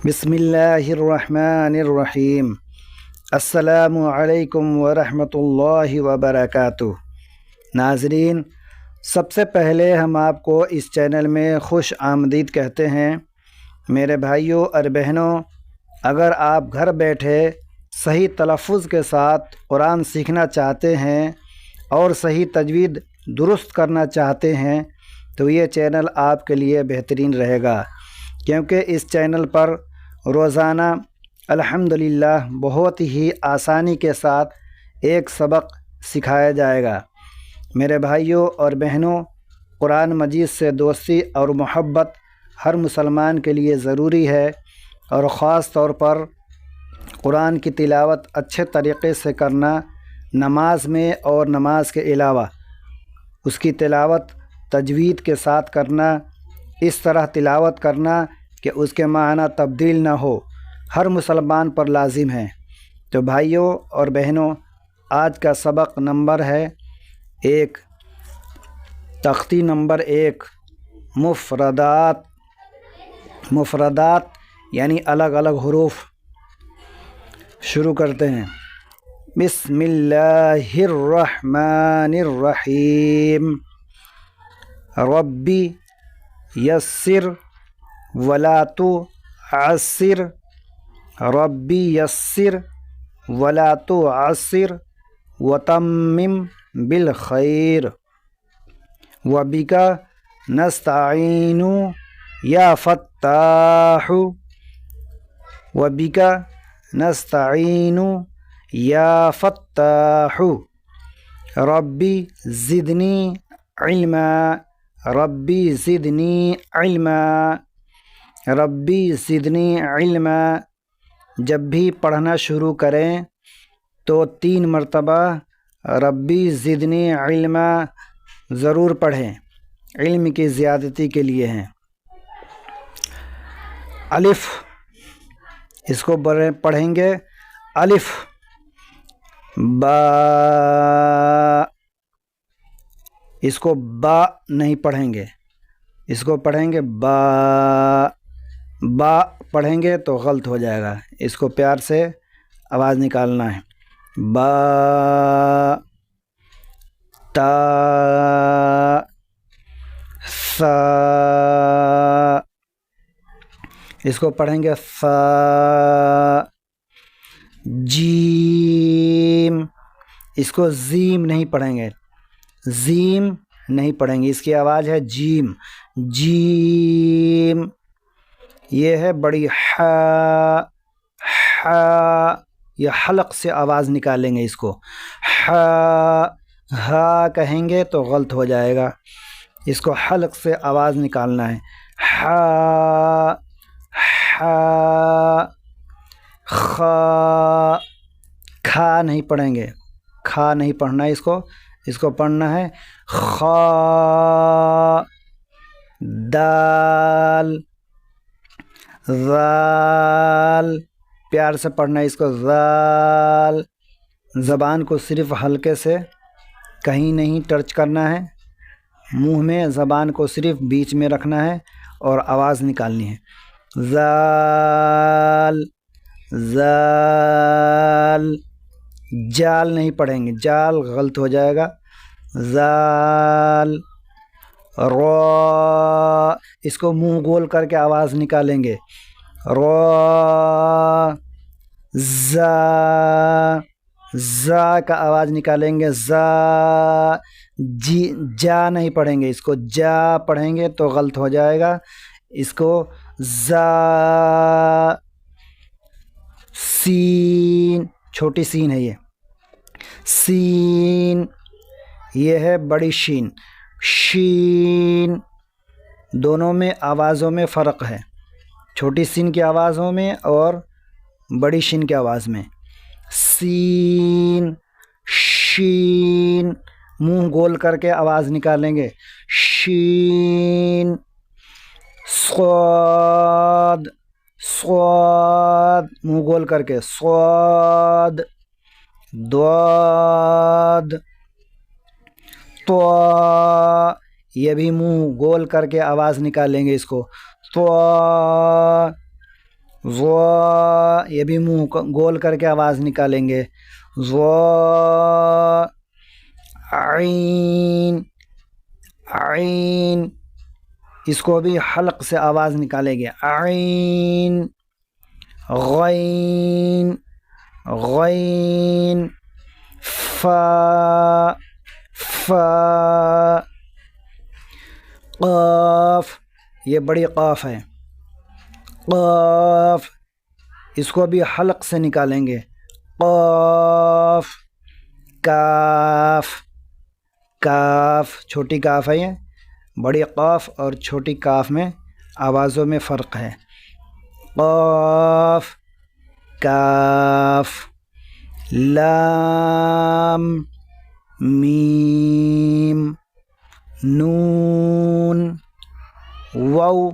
بسم اللہ الرحمن الرحیم۔ السلام علیکم ورحمۃ اللہ وبرکاتہ۔ ناظرین، سب سے پہلے ہم آپ کو اس چینل میں خوش آمدید کہتے ہیں۔ میرے بھائیوں اور بہنوں، اگر آپ گھر بیٹھے صحیح تلفظ کے ساتھ قرآن سیکھنا چاہتے ہیں اور صحیح تجوید درست کرنا چاہتے ہیں تو یہ چینل آپ کے لیے بہترین رہے گا، کیونکہ اس چینل پر روزانہ الحمدللہ بہت ہی آسانی کے ساتھ ایک سبق سکھایا جائے گا۔ میرے بھائیوں اور بہنوں، قرآن مجید سے دوستی اور محبت ہر مسلمان کے لیے ضروری ہے، اور خاص طور پر قرآن کی تلاوت اچھے طریقے سے کرنا، نماز میں اور نماز کے علاوہ اس کی تلاوت تجوید کے ساتھ کرنا، اس طرح تلاوت کرنا کہ اس کے معنی تبدیل نہ ہو، ہر مسلمان پر لازم ہے۔ تو بھائیوں اور بہنوں، آج کا سبق نمبر ہے 1، تختی نمبر 1، مفردات۔ مفردات یعنی الگ الگ حروف۔ شروع کرتے ہیں۔ بسم اللہ الرحمن الرحیم۔ ربی یسر ولا تعسر، ربی یسر ولا تعسر وتمم بالخیر، وبک نستعین یا فتاح، وبک نستعین یا فتاح، ربی زدنی علما، ربی زدنی علما، ربی زدنی علما۔ جب بھی پڑھنا شروع کریں تو 3 مرتبہ ربی زدنی علما ضرور پڑھیں، علم کی زیادتی کے لیے ہیں۔ الف، اس کو پڑھیں گے الف، با، اس کو با نہیں پڑھیں گے، اس کو پڑھیں گے با۔ با پڑھیں گے تو غلط ہو جائے گا، اس کو پیار سے آواز نکالنا ہے۔ با، تا، سا، اس کو پڑھیں گے سا۔ جیم، اس کو زیم نہیں پڑھیں گے، زیم نہیں پڑھیں گے، اس کی آواز ہے جیم، جیم۔ یہ ہے بڑی ح، ح، یہ حلق سے آواز نکالیں گے اس کو، ح، ہا کہیں گے تو غلط ہو جائے گا، اس کو حلق سے آواز نکالنا ہے۔ ح، ح، خا، کھا نہیں پڑھیں گے، کھا نہیں پڑھنا ہے اس کو پڑھنا ہے خا۔ دال، ذال، پیار سے پڑھنا ہے اس کو ذال۔ زبان کو صرف ہلکے سے کہیں نہیں ٹچ کرنا ہے، منہ میں زبان کو صرف بیچ میں رکھنا ہے اور آواز نکالنی ہے۔ ذال، ذال۔ جال نہیں پڑھیں گے، جال غلط ہو جائے گا، ذال۔ را، اس کو منہ گول کر کے آواز نکالیں گے، را۔ زا، زا کا آواز نکالیں گے، زا۔ جی، جا نہیں پڑھیں گے، اس کو جا پڑھیں گے تو غلط ہو جائے گا، اس کو زا۔ سین، چھوٹی سین ہے یہ، سین۔ یہ ہے بڑی شین، شین۔ دونوں میں آوازوں میں فرق ہے، چھوٹی سین کی آوازوں میں اور بڑی شین کی آواز میں۔ سین، شین، منہ گول کر کے آواز نکالیں گے، شین۔ صاد، صاد، منہ گول کر کے، صاد۔ ضاد، طا، یہ بھی منہ گول کر کے آواز نکالیں گے اس کو، طا۔ ظا، یہ بھی منہ گول کر کے آواز نکالیں گے، ظا، عین، عین، اس کو بھی حلق سے آواز نکالیں گے، عین، غین، غین، فا، فا، قاف، یہ بڑی قاف ہے، قاف، اس کو بھی حلق سے نکالیں گے، قاف، کاف، کاف، چھوٹی کاف ہے، یہ بڑی قاف اور چھوٹی کاف میں آوازوں میں فرق ہے، قاف، کاف، لام، میم، نون، واو،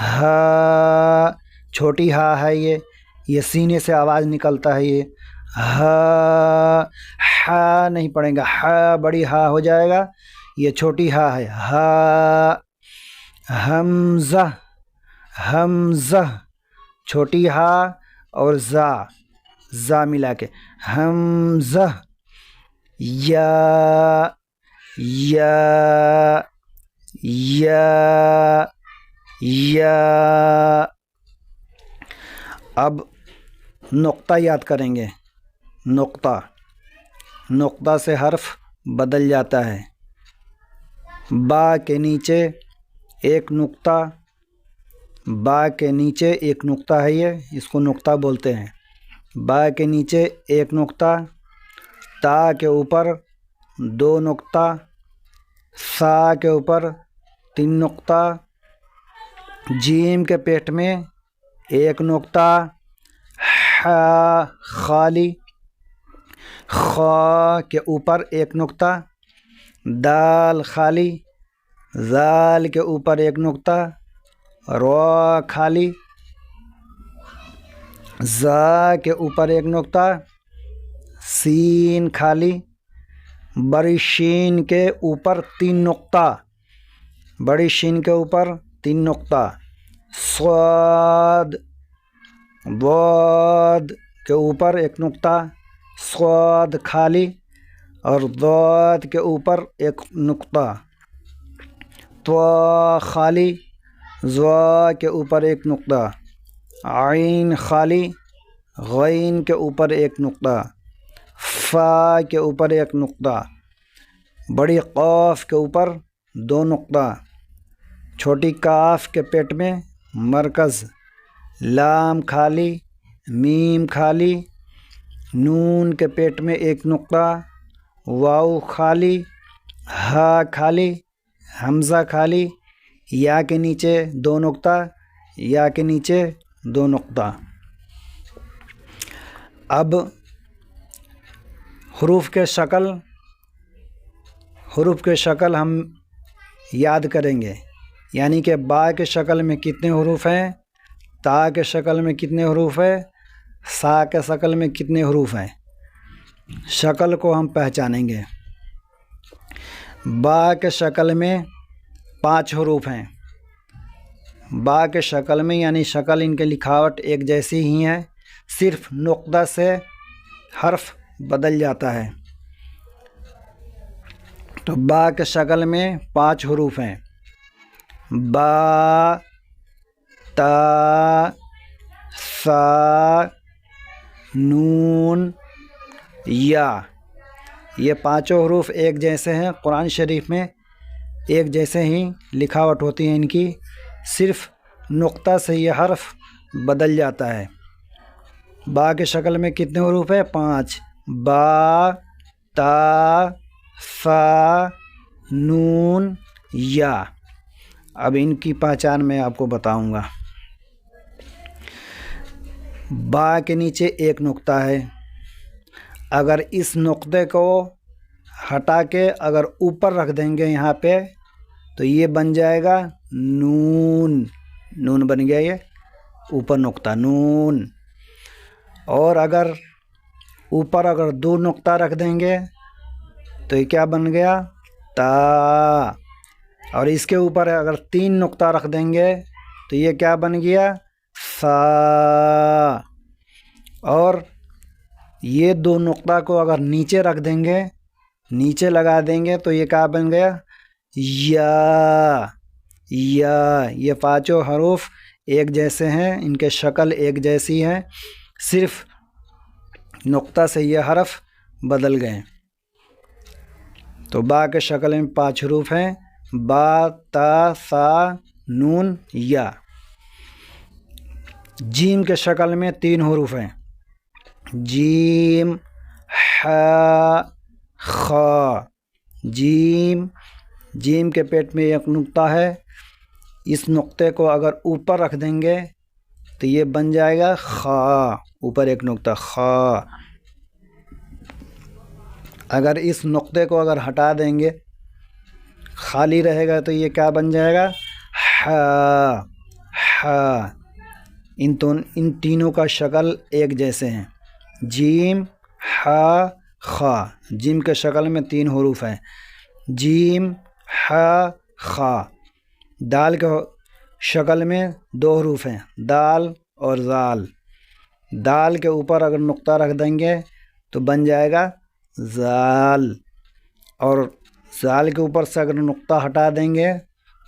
ہا، چھوٹی ہا ہے، یہ سینے سے آواز نکلتا ہے، یہ ہا، ہا نہیں پڑھیں گا، ہا بڑی ہا ہو جائے گا، یہ چھوٹی ہا ہے، ہا، حمزہ، حمزہ، چھوٹی ہا اور زا، زا ملا کے، حمزہ، یا، یا، یا، یا۔ اب نقطہ یاد کریں گے، نقطہ، نقطہ سے حرف بدل جاتا ہے، با کے نیچے ایک نقطہ، با کے نیچے ایک نقطہ ہے، یہ اس کو نقطہ بولتے ہیں، با کے نیچے ایک نقطہ، تا کے اوپر دو نقطہ، سا کے اوپر تین نقطہ، جیم کے پیٹ میں ایک نقطہ، ہا خالی، خا کے اوپر ایک نقطہ، دال خالی، زال کے اوپر ایک نقطہ، را خالی، زا کے اوپر ایک نقطہ، سین خالی، بڑی شین کے اوپر تین نقطہ، بڑی شین کے اوپر تین نقطہ، صاد، ضاد کے اوپر ایک نقطہ، صاد خالی اور ضاد کے اوپر ایک نقطہ، طا خالی، ضا کے اوپر ایک نقطہ، عین خالی، غین کے اوپر ایک نقطہ، فا کے اوپر ایک نقطہ، بڑی قاف کے اوپر دو نقطہ، چھوٹی کاف کے پیٹ میں مرکز، لام خالی، میم خالی، نون کے پیٹ میں ایک نقطہ، واو خالی، ہا خالی، حمزہ خالی، یا کے نیچے دو نقطہ، یا کے نیچے دو نقطہ۔ اب حروف کے شکل ہم یاد کریں گے، یعنی کہ با کے شکل میں کتنے حروف ہیں، تا کے شکل میں کتنے حروف ہیں، سا کے شکل میں کتنے حروف ہیں، شکل کو ہم پہچانیں گے۔ با کے شکل میں 5 حروف ہیں، با کے شکل میں، یعنی شکل ان کے لکھاوٹ ایک جیسی ہی ہے، صرف نقطہ سے حرف بدل جاتا ہے۔ تو با کے شکل میں 5 حروف ہیں، با، تا، سا، نون، یا، یہ پانچوں حروف ایک جیسے ہیں، قرآن شریف میں ایک جیسے ہی لکھاوٹ ہوتی ہے ان کی، صرف نقطہ سے یہ حرف بدل جاتا ہے۔ با کے شکل میں کتنے حروف ہیں؟ 5، با، تا، سا، نون، یا۔ اب ان کی پہچان میں آپ کو بتاؤں گا۔ با کے نیچے ایک نقطہ ہے، اگر اس نقطے کو ہٹا کے اگر اوپر رکھ دیں گے یہاں پہ تو یہ بن جائے گا نون، نون بن گیا، یہ اوپر نقطہ نون۔ اور اگر اوپر اگر 2 نقطہ رکھ دیں گے تو یہ کیا بن گیا؟ تا۔ اور اس کے اوپر اگر 3 نقطہ رکھ دیں گے تو یہ کیا بن گیا؟ سا. اور یہ دو نقطہ کو اگر نیچے رکھ دیں گے, نیچے لگا دیں گے تو یہ کیا بن گیا؟ یا. یہ پانچوں حروف ایک جیسے ہیں, ان کے شکل ایک جیسی ہے, صرف نقطہ سے یہ حرف بدل گئے. تو با کے شکل میں 5 حروف ہیں, با, تا, سا, نون, یا. جیم کے شکل میں 3 حروف ہیں, جیم, ح, خ. جیم کے پیٹ میں ایک نقطہ ہے, اس نقطے کو اگر اوپر رکھ دیں گے تو یہ بن جائے گا خا, اوپر ایک نقطہ خا. اگر اس نقطے کو اگر ہٹا دیں گے, خالی رہے گا, تو یہ کیا بن جائے گا؟ ح. ان تینوں کا شکل ایک جیسے ہیں, جیم, ح, خا. جیم کے شکل میں 3 حروف ہیں, جیم, ح, خا. دال کے شکل میں 2 حروف ہیں, دال اور زال. دال کے اوپر اگر نقطہ رکھ دیں گے تو بن جائے گا زال, اور زال کے اوپر سے اگر نقطہ ہٹا دیں گے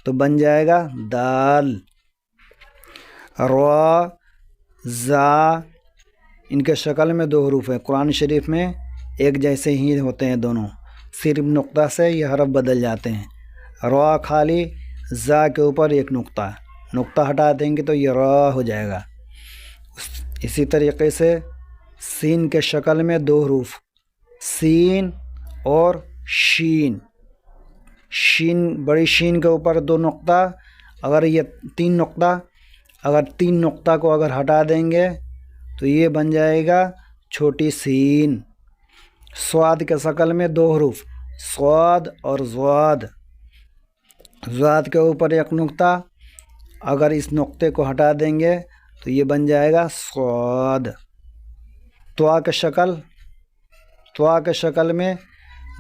تو بن جائے گا دال. را, زا, ان کے شکل میں 2 حروف ہیں. قرآن شریف میں ایک جیسے ہی ہوتے ہیں دونوں, صرف نقطہ سے یہ حرف بدل جاتے ہیں. را خالی, زا کے اوپر ایک نقطہ ہٹا دیں گے تو یہ را ہو جائے گا. اسی طریقے سے سین کے شکل میں 2 حروف, سین اور شین. بڑی شین کے اوپر 2 نقطہ, اگر یہ 3 نقطہ, اگر 3 نقطہ کو اگر ہٹا دیں گے تو یہ بن جائے گا چھوٹی سین. صاد کے شکل میں 2 حروف, صاد اور زواد. زواد کے اوپر ایک نقطہ, اگر اس نقطے کو ہٹا دیں گے تو یہ بن جائے گا صاد. طوا کے شکل میں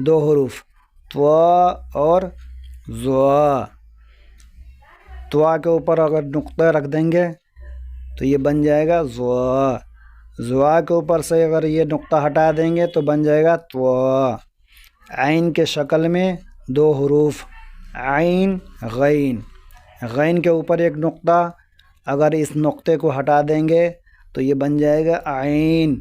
2 حروف, طوا اور زوا. طوا کے اوپر اگر نقطہ رکھ دیں گے تو یہ بن جائے گا زوا. زوا کے اوپر سے اگر یہ نقطہ ہٹا دیں گے تو بن جائے گا طوا. عین کے شکل میں 2 حروف, عین, غین. غین کے اوپر ایک نقطہ, اگر اس نقطے کو ہٹا دیں گے تو یہ بن جائے گا عین,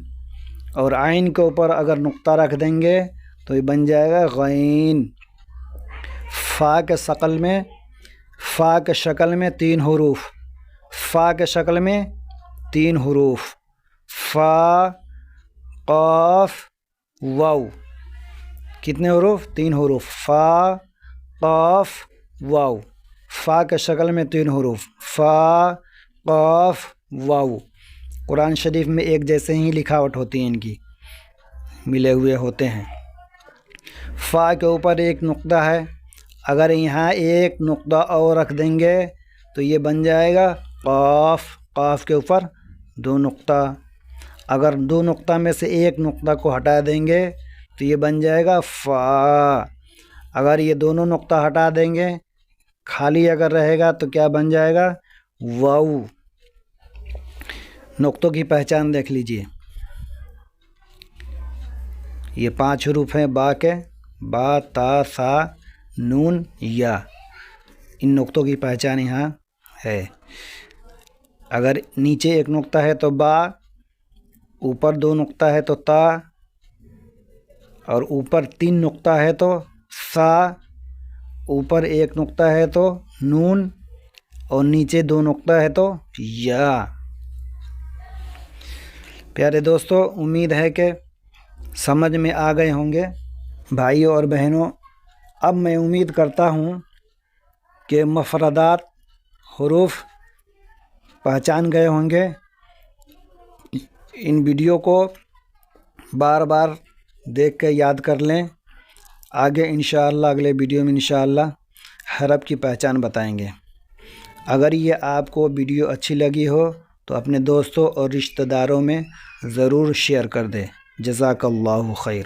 اور عین کے اوپر اگر نقطہ رکھ دیں گے تو یہ بن جائے گا غین. فا کے شکل میں 3 حروف, فا کے شکل میں 3 حروف, فا, قاف, واو. کتنے حروف؟ 3 حروف, فا, قاف, واو. فا کے شکل میں 3 حروف, فا, قاف, واو. قرآن شریف میں ایک جیسے ہی لکھاوٹ ہوتی ہیں, ان کی ملے ہوئے ہوتے ہیں. فا کے اوپر ایک نقطہ ہے, اگر یہاں ایک نقطہ اور رکھ دیں گے تو یہ بن جائے گا قاف. قاف کے اوپر 2 نقطہ, اگر 2 نقطہ میں سے ایک نقطہ کو ہٹا دیں گے تو یہ بن جائے گا فا. اگر یہ دونوں نقطہ ہٹا دیں گے, خالی اگر رہے گا تو کیا بن جائے گا؟ واو. نقطوں کی پہچان دیکھ لیجئے, یہ 5 حروف ہیں با کے, با, تا, سا, نون, یا. ان نقطوں کی پہچان یہاں ہے. اگر نیچے ایک نقطہ ہے تو با, اوپر 2 نقطہ ہے تو تا, اور اوپر 3 نقطہ ہے تو سا, اوپر 1 نقطہ ہے تو نون, اور نیچے 2 نقطہ ہے تو یا. پیارے دوستو, امید ہے کہ سمجھ میں آ گئے ہوں گے. بھائیوں اور بہنوں, اب میں امید کرتا ہوں کہ مفردات, حروف پہچان گئے ہوں گے. ان ویڈیو کو بار بار دیکھ کے یاد کر لیں. آگے انشاءاللہ اگلے ویڈیو میں انشاءاللہ حرف کی پہچان بتائیں گے. اگر یہ آپ کو ویڈیو اچھی لگی ہو تو اپنے دوستوں اور رشتہ داروں میں ضرور شیئر کر دیں. جزاک اللہ خیر.